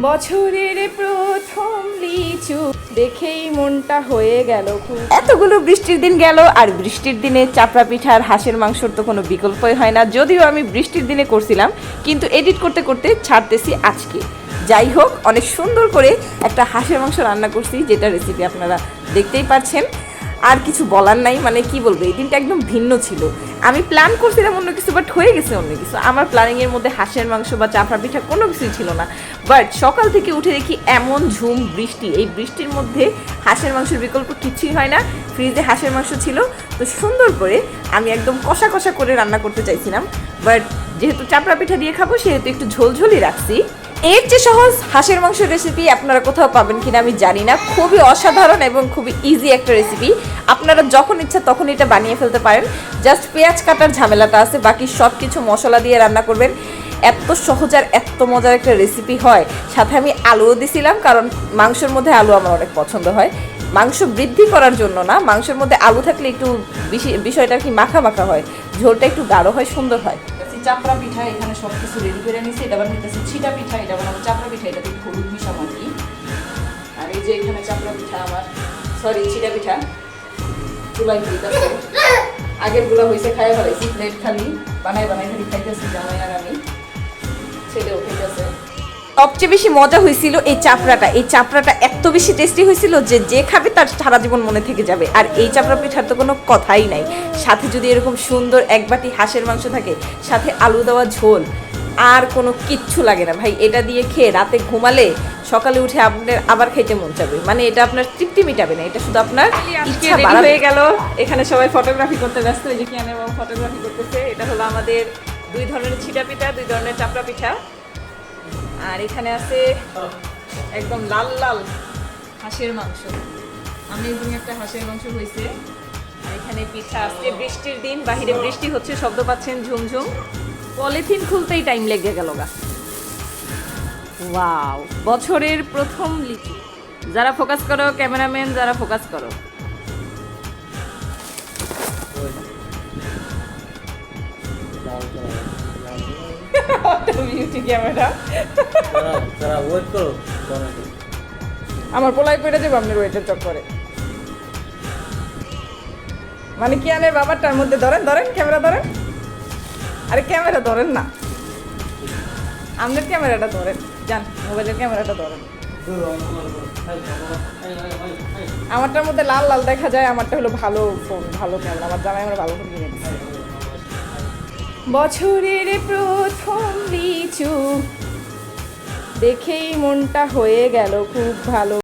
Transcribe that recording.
বছরের প্রথম লিচু দেখেই মনটা হয়ে গেল খুব। এতগুলো বৃষ্টির দিন গেল, আর বৃষ্টির দিনে চাপড়া পিঠার হাঁসের মাংসর তো কোনো বিকল্পই হয় না। যদিও আমি বৃষ্টির দিনে করছিলাম, কিন্তু এডিট করতে করতে ছাড়তেছি আজকে। যাই হোক, অনেক সুন্দর করে একটা হাঁসের মাংস রান্না করছি, যেটা রেসিপি আপনারা দেখতেই পাচ্ছেন। আর কিছু বলার নাই, মানে কি বলবো, এই দিনটা একদম ভিন্ন ছিল। আমি প্ল্যান করছিলাম অন্য কিছু, বাট হয়ে গেছে অন্য কিছু। আমার প্ল্যানিংয়ের মধ্যে হাঁসের মাংস বা চাপড়া পিঠা কোনো কিছুই ছিল না। বাট সকাল থেকে উঠে দেখি এমন ঝুম বৃষ্টি, এই বৃষ্টির মধ্যে হাঁসের মাংসের বিকল্প কিছুই হয় না। ফ্রিজে হাঁসের মাংস ছিল, তো সুন্দর করে আমি একদম কষা কষা করে রান্না করতে চাইছিলাম। বাট যেহেতু চাপড়া পিঠা দিয়ে খাবো, সেহেতু একটু ঝোলঝোলই রাখছি। এর চেয়ে সহজ হাঁসের মাংসের রেসিপি আপনারা কোথাও পাবেন কিনা আমি জানি না। খুবই অসাধারণ এবং খুবই ইজি একটা রেসিপি। আপনারা যখন ইচ্ছা তখন এটা বানিয়ে ফেলতে পারেন। জাস্ট পেঁয়াজ কাটার ঝামেলাটা আছে, বাকি সব কিছু মশলা দিয়ে রান্না করবেন। এত সহজ আর এত মজার একটা রেসিপি হয়। সাথে আমি আলুও দিছিলাম, কারণ মাংসের মধ্যে আলু আমার অনেক পছন্দ হয়। মাংস বৃদ্ধি করার জন্য না, মাংসের মধ্যে আলু থাকলে একটু বিষয়টা কি মাখা মাখা হয়, ঝোলটা একটু গাঢ় হয়, সুন্দর হয়। চাপড়া পিঠা এখানে সব কিছু রেডি করে নিয়েছি। এটা বানাতে ছিটা পিঠা, এটা বানাবো চাপড়া পিঠা, এটা একটু হলুদ মিশাবো আর কি। আর এই যে এখানে চাপড়া পিঠা আমার, সরি ছিটা পিঠা চুলাই হইতেছে। আগের গুলা হয়েছে খাই ফেলাইছি, প্লেট খালি বানাই বানাই খালি খাইতেছি জামাই আর আমি, ছেলেও খাইতেছে। সবচেয়ে বেশি মজা হয়েছিল এই চাপড়াটা। এই চাপড়াটা এত বেশি টেস্টি হয়েছিল যে যে খাবে তার সারা জীবন মনে থেকে যাবে। আর এই চাপড়া পিঠার তো কোনো কথাই নাই। সাথে যদি এরকম সুন্দর এক বাটি হাঁসের মাংস থাকে, সাথে আলু দেওয়া ঝোল, আর কোনো কিচ্ছু লাগে না ভাই। এটা দিয়ে খেয়ে রাতে ঘুমালে সকালে উঠে আপনার আবার খেতে মন যাবে। মানে এটা আপনার তৃপ্তি মিটাবে না, এটা শুধু আপনার ইচ্ছা বাড়াবে। হয়ে গেল, এখানে সবাই ফটোগ্রাফি করতে ব্যস্ত। এই যে কিয়ানের বাবা ফটোগ্রাফি করতেছে। এটা হলো আমাদের দুই ধরনের ছিটা পিঠা, দুই ধরনের চাপড়া পিঠা। আর এখানে আছে একদম লাল লাল হাঁসের মাংস। আমি এখানে একটা হাঁসের মাংস হয়েছে। আর এখানে পিঠা আছে। বৃষ্টির দিন, বাহিরে বৃষ্টি হচ্ছে, শব্দ পাচ্ছেন ঝুমঝুম। পলিথিন খুলতেই টাইম লেগে গেল গা। ওয়াও, বছরের প্রথম লিচু। যারা ফোকাস করো ক্যামেরাম্যান, যারা ফোকাস করো। আমার পোলাই পড়ে দেবো আপনার ওয়েটের চক্করে। মানে কি আনের বাবারটার মধ্যে ধরেন ধরেন, ক্যামেরা ধরেন। আরে ক্যামেরা ধরেন না, আপনার ক্যামেরাটা ধরেন, যান মোবাইলের ক্যামেরাটা ধরেন। আমারটার মধ্যে লাল লাল দেখা যায়, আমারটা হলো ভালো ফোন, ভালো ক্যামেরা। আমার জামাই আমার ভালো ফোন কিনে দিচ্ছে। বছরের প্রথম লিচু দেখেই মনটা হয়ে গেল খুব ভালো।